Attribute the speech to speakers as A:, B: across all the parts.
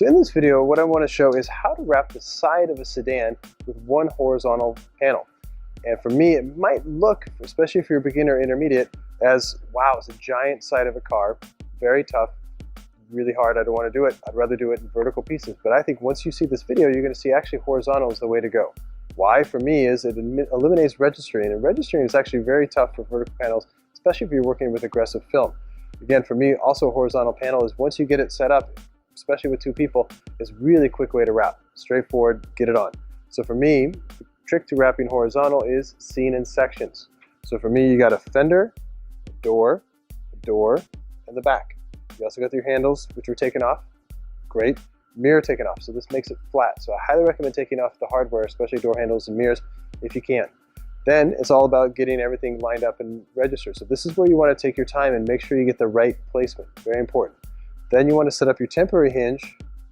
A: So in this video, what I want to show is how to wrap the side of a sedan with one horizontal panel. And for me, it might look, especially if you're a beginner or intermediate, as wow, it's a giant side of a car, very tough, really hard, I don't want to do it. I'd rather do it in vertical pieces. But I think once you see this video, you're going to see actually horizontal is the way to go. Why? For me is it eliminates registering, and registering is actually very tough for vertical panels, especially if you're working with aggressive film. Again, for me, also a horizontal panel is once you get it set up, especially with two people, is really quick way to wrap. Straightforward, get it on. So for me, the trick to wrapping horizontal is seen in sections. So for me, you got a fender, a door, and the back. You also got your handles, which are taken off. Great. Mirror taken off, so this makes it flat. So I highly recommend taking off the hardware, especially door handles and mirrors, if you can. Then it's all about getting everything lined up and registered. So this is where you want to take your time and make sure you get the right placement. Very important. Then you want to set up your temporary hinge,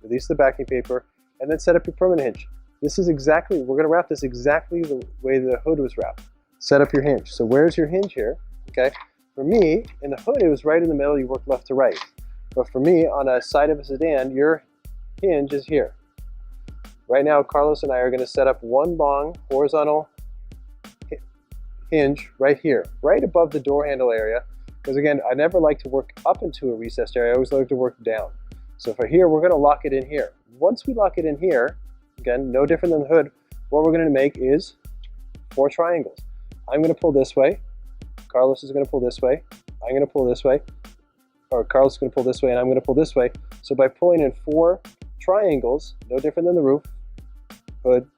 A: release the backing paper, and then set up your permanent hinge. This is exactly, we're going to wrap this exactly the way the hood was wrapped. Set up your hinge. So where's your hinge here? Okay. For me, in the hood, it was right in the middle. You work left to right. But for me, on a side of a sedan, your hinge is here. Right now, Carlos and I are going to set up one long horizontal hinge right here, right above the door handle area. Because again, I never like to work up into a recessed area. I always like to work down. So for here, we're going to lock it in here. Once we lock it in here, again, no different than the hood, what we're going to make is 4 triangles. I'm going to pull this way. Carlos is going to pull this way. I'm going to pull this way. Or Carlos is going to pull this way, and I'm going to pull this way. So by pulling in 4 triangles, no different than the roof, hood,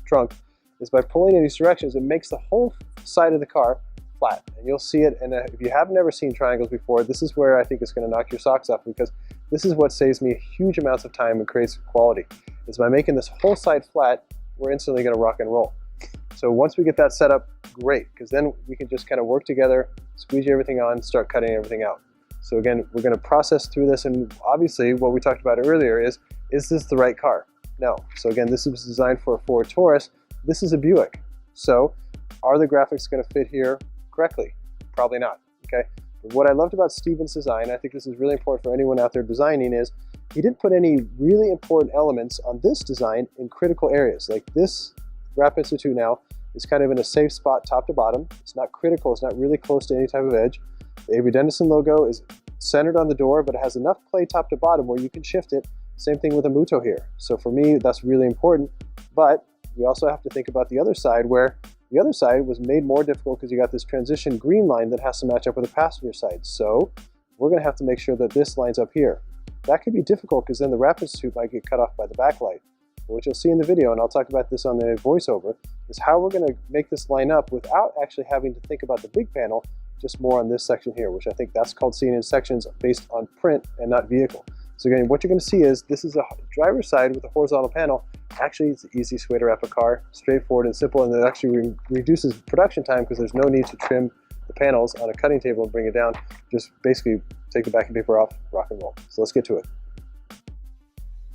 A: trunk, is by pulling in these directions, it makes the whole side of the car flat. And you'll see it, and if you have never seen triangles before, this is where I think it's going to knock your socks off, because this is what saves me huge amounts of time and creates quality. Is by making this whole side flat, we're instantly going to rock and roll. So once we get that set up, great, because then we can just kind of work together, squeeze everything on, start cutting everything out. So again, we're going to process through this, and obviously what we talked about earlier is this the right car? No. So again, this was designed for a Ford Taurus. This is a Buick. So are the graphics going to fit here correctly? Probably not, okay? But what I loved about Stephen's design, I think this is really important for anyone out there designing, is he didn't put any really important elements on this design in critical areas. Like this Wrap Institute now is kind of in a safe spot top to bottom. It's not critical, it's not really close to any type of edge. The Avery Dennison logo is centered on the door, but it has enough play top to bottom where you can shift it. Same thing with a Muto here. So for me, that's really important. But we also have to think about the other side, where the other side was made more difficult because you got this transition green line that has to match up with the passenger side. So we're going to have to make sure that this lines up here. That could be difficult because then the Wrap Institute might get cut off by the backlight. But what you'll see in the video, and I'll talk about this on the voiceover, is how we're going to make this line up without actually having to think about the big panel, just more on this section here, which I think that's called seeing in sections based on print and not vehicle. So again, what you're going to see is this is a driver's side with a horizontal panel. Actually, it's the easiest way to wrap a car, straightforward and simple, and it actually reduces production time because there's no need to trim the panels on a cutting table and bring it down. Just basically take the backing paper off, rock and roll. So let's get to it.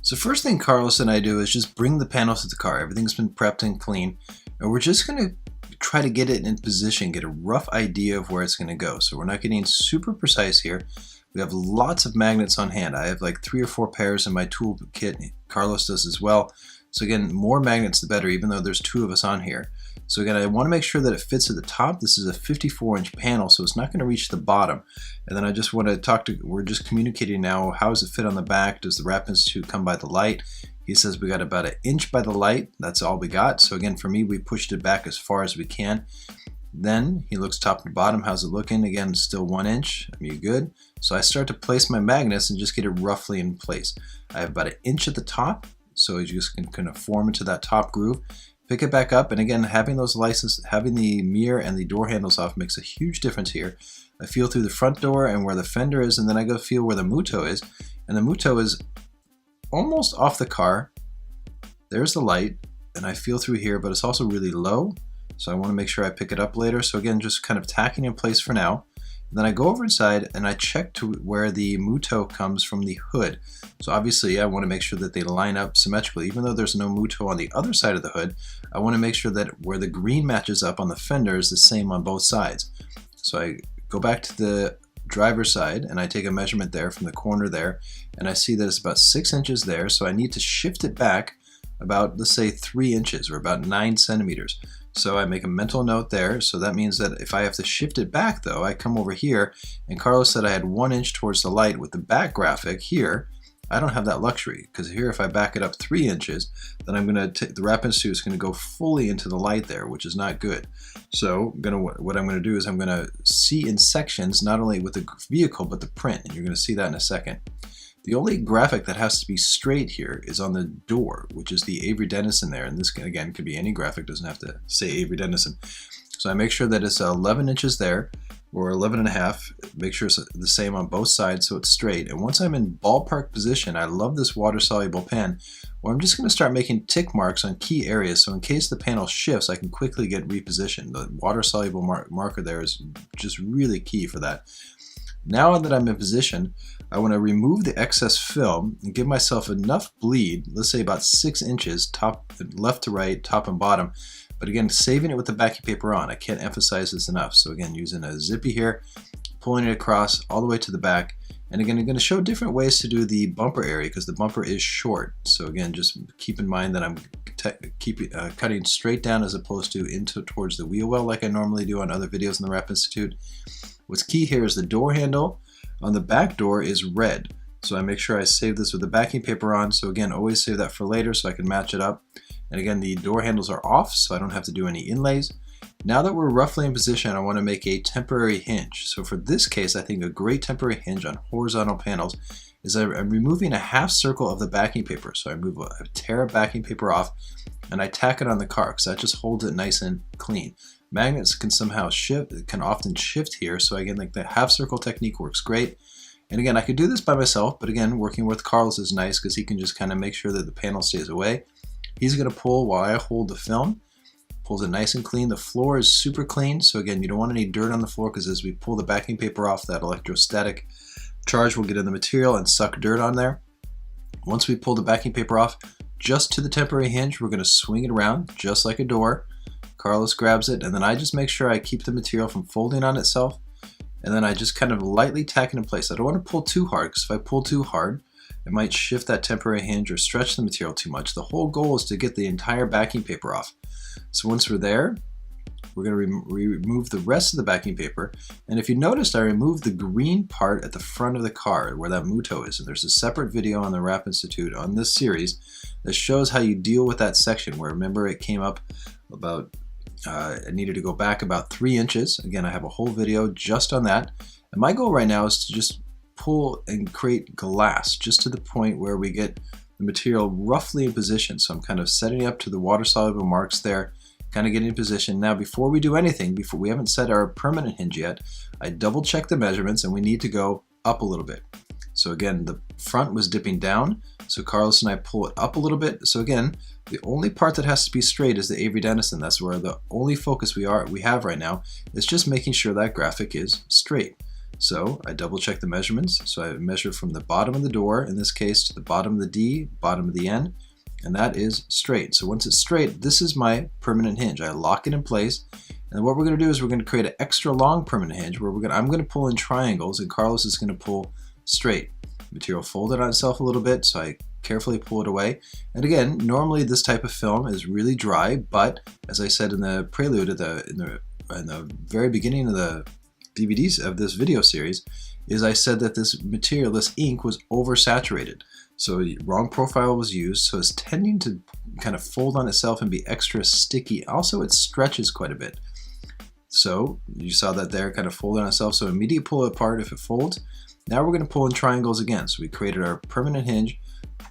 B: So first thing Carlos and I do is just bring the panels to the car. Everything's been prepped and clean, and we're just going to try to get it in position, get a rough idea of where it's going to go. So we're not getting super precise here. We have lots of magnets on hand. I have like 3 or 4 pairs in my tool kit. Carlos does as well. So again, more magnets the better, even though there's 2 of us on here. So again, I want to make sure that it fits at the top. This is a 54-inch panel, so it's not going to reach the bottom. And then I just want to we're just communicating now, how does it fit on the back? Does the Wrap Institute come by the light? He says we got about 1 inch by the light. That's all we got. So again, for me, we pushed it back as far as we can. Then he looks top to bottom. How's it looking? Again, still 1 inch. Are you good? So I start to place my magnets and just get it roughly in place. I have about 1 inch at the top, so you just can kind of form into that top groove. Pick it back up, and again, having the mirror and the door handles off makes a huge difference here. I feel through the front door and where the fender is, and then I go feel where the Muto is, and the Muto is almost off the car. There's the light, and I feel through here, but it's also really low, so I want to make sure I pick it up later. So again, just kind of tacking in place for now. And then I go over inside and I check to where the Muto comes from the hood. So obviously I want to make sure that they line up symmetrically. Even though there's no Muto on the other side of the hood, I want to make sure that where the green matches up on the fender is the same on both sides. So I go back to the driver's side and I take a measurement there from the corner there, and I see that it's about 6 inches there, so I need to shift it back about, let's say, 3 inches or about 9 centimeters. So I make a mental note there. So that means that if I have to shift it back though, I come over here, and Carlos said I had 1 inch towards the light. With the back graphic here, I don't have that luxury, because here if I back it up 3 inches, then I'm going to the Wrap Institute is going to go fully into the light there, which is not good. So what I'm going to do is I'm going to see in sections not only with the vehicle but the print, and you're going to see that in a second. The only graphic that has to be straight here is on the door, which is the Avery Dennison there, and this again could be any graphic, doesn't have to say Avery Dennison. So I make sure that it's 11 inches there, or 11 and a half, make sure it's the same on both sides so it's straight. And once I'm in ballpark position, I love this water-soluble pen, where I'm just going to start making tick marks on key areas, so in case the panel shifts, I can quickly get repositioned. The water-soluble marker there is just really key for that. Now that I'm in position, I want to remove the excess film and give myself enough bleed, let's say about 6 inches, top, left to right, top and bottom. But again, saving it with the backing paper on. I can't emphasize this enough. So again, using a zippy here, pulling it across all the way to the back. And again, I'm going to show different ways to do the bumper area because the bumper is short. So again, just keep in mind that I'm cutting straight down as opposed to towards the wheel well like I normally do on other videos in the Wrap Institute. What's key here is the door handle on the back door is red. So I make sure I save this with the backing paper on. So again, always save that for later so I can match it up. And again, the door handles are off, so I don't have to do any inlays. Now that we're roughly in position, I want to make a temporary hinge. So for this case, I think a great temporary hinge on horizontal panels is I'm removing a half circle of the backing paper. So I tear backing paper off and I tack it on the car because that just holds it nice and clean. Magnets can somehow shift, it can often shift here. So again, like the half circle technique works great. And again, I could do this by myself, but again, working with Carlos is nice because he can just kind of make sure that the panel stays away. He's going to pull while I hold the film. Pulls it nice and clean. The floor is super clean, so again, you don't want any dirt on the floor because as we pull the backing paper off, that electrostatic charge will get in the material and suck dirt on there. Once we pull the backing paper off, just to the temporary hinge, we're going to swing it around just like a door. Carlos grabs it, and then I just make sure I keep the material from folding on itself, and then I just kind of lightly tack it in place. I don't want to pull too hard because if I pull too hard, it might shift that temporary hinge or stretch the material too much. The whole goal is to get the entire backing paper off. So once we're there, we're going to remove the rest of the backing paper. And if you noticed, I removed the green part at the front of the car where that Muto is. And there's a separate video on the Wrap Institute on this series that shows how you deal with that section where, remember, it came up about, I needed to go back about 3 inches. Again, I have a whole video just on that. And my goal right now is to just pull and create glass just to the point where we get the material roughly in position. So I'm kind of setting up to the water soluble marks there, kind of getting in position. Now before we do anything, before we haven't set our permanent hinge yet, I double check the measurements and we need to go up a little bit. So again, the front was dipping down, so Carlos and I pull it up a little bit. So again, the only part that has to be straight is the Avery Dennison. That's where the only focus we have right now is just making sure that graphic is straight. So I double check the measurements. So I measure from the bottom of the door, in this case, to the bottom of the D, bottom of the N, and that is straight. So once it's straight, this is my permanent hinge. I lock it in place. And what we're going to do is we're going to create an extra long permanent hinge where I'm going to pull in triangles and Carlos is going to pull straight. Material folded on itself a little bit, so I carefully pull it away. And again, normally this type of film is really dry, but as I said in the prelude in the very beginning of the DVDs of this video series, is I said that this material, this ink, was oversaturated. So wrong profile was used, so it's tending to kind of fold on itself and be extra sticky. Also, it stretches quite a bit. So you saw that there, kind of folded on itself. So immediately pull it apart if it folds. Now we're going to pull in triangles again. So we created our permanent hinge.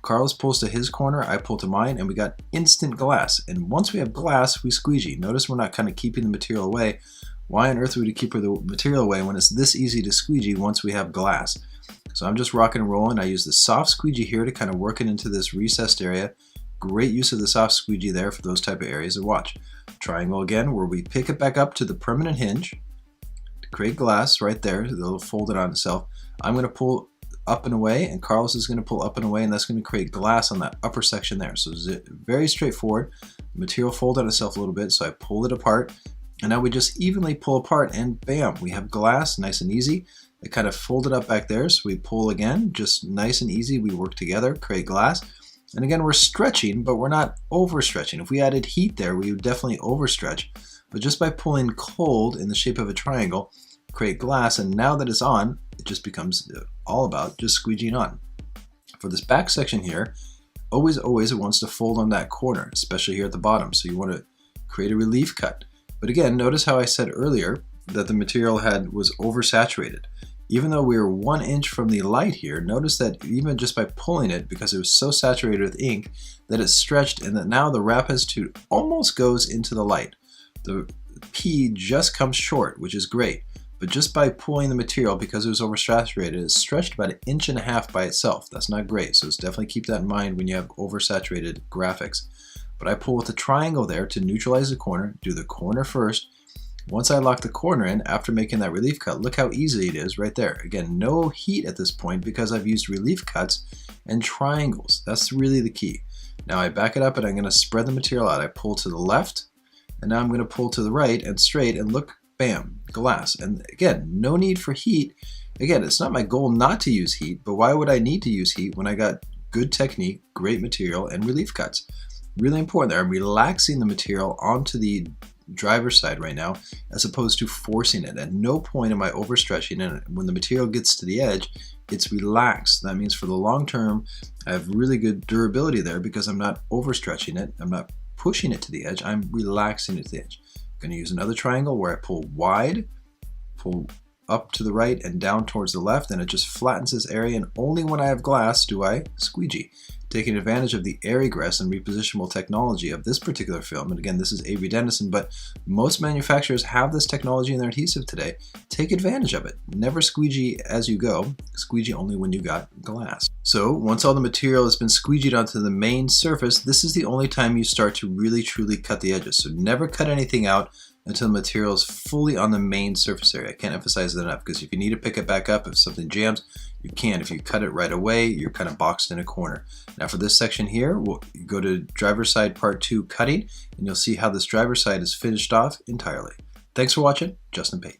B: Carlos pulls to his corner, I pull to mine, and we got instant glass. And once we have glass, we squeegee. Notice we're not kind of keeping the material away. Why on earth would we keep the material away when it's this easy to squeegee once we have glass? So I'm just rocking and rolling. I use the soft squeegee here to kind of work it into this recessed area. Great use of the soft squeegee there for those type of areas. And watch. Triangle again, where we pick it back up to the permanent hinge to create glass right there. It'll fold it on itself. I'm going to pull up and away, and Carlos is going to pull up and away, and that's going to create glass on that upper section there. So very straightforward. The material folded on itself a little bit, so I pull it apart. And now we just evenly pull apart and bam, we have glass, nice and easy. It kind of folded up back there, so we pull again, just nice and easy. We work together, create glass. And again, we're stretching, but we're not overstretching. If we added heat there, we would definitely overstretch. But just by pulling cold in the shape of a triangle, create glass, and now that it's on, it just becomes all about just squeegeeing on. For this back section here, always it wants to fold on that corner, especially here at the bottom. So you want to create a relief cut. But again, notice how I said earlier that the material was oversaturated. Even though we were 1 inch from the light here, notice that even just by pulling it, because it was so saturated with ink, that it stretched and that now the rapiditude almost goes into the light. The P just comes short, which is great. But just by pulling the material, because it was oversaturated, it stretched about 1.5 inches by itself. That's not great, so definitely keep that in mind when you have oversaturated graphics. But I pull with the triangle there to neutralize the corner, do the corner first. Once I lock the corner in, after making that relief cut, look how easy it is right there. Again, no heat at this point because I've used relief cuts and triangles. That's really the key. Now I back it up and I'm going to spread the material out. I pull to the left, and now I'm going to pull to the right and straight, and look, bam, glass. And again, no need for heat. Again, it's not my goal not to use heat, but why would I need to use heat when I got good technique, great material, and relief cuts? Really important there. I'm relaxing the material onto the driver's side right now, as opposed to forcing it. At no point am I overstretching it. When the material gets to the edge, it's relaxed. That means for the long term, I have really good durability there because I'm not overstretching it. I'm not pushing it to the edge. I'm relaxing it to the edge. I'm going to use another triangle where I pull wide, pull up to the right and down towards the left, and it just flattens this area, and only when I have glass do I squeegee. Taking advantage of the AeroGress and repositionable technology of this particular film, and again, this is Avery Dennison, but most manufacturers have this technology in their adhesive today. Take advantage of it. Never squeegee as you go. Squeegee only when you got glass. So once all the material has been squeegeed onto the main surface, this is the only time you start to really truly cut the edges. So never cut anything out until the material is fully on the main surface area. I can't emphasize that enough, because if you need to pick it back up, if something jams, you can. If you cut it right away, you're kind of boxed in a corner. Now for this section here, we'll go to driver's side part 2 cutting, and you'll see how this driver's side is finished off entirely. Thanks for watching. Justin Pate.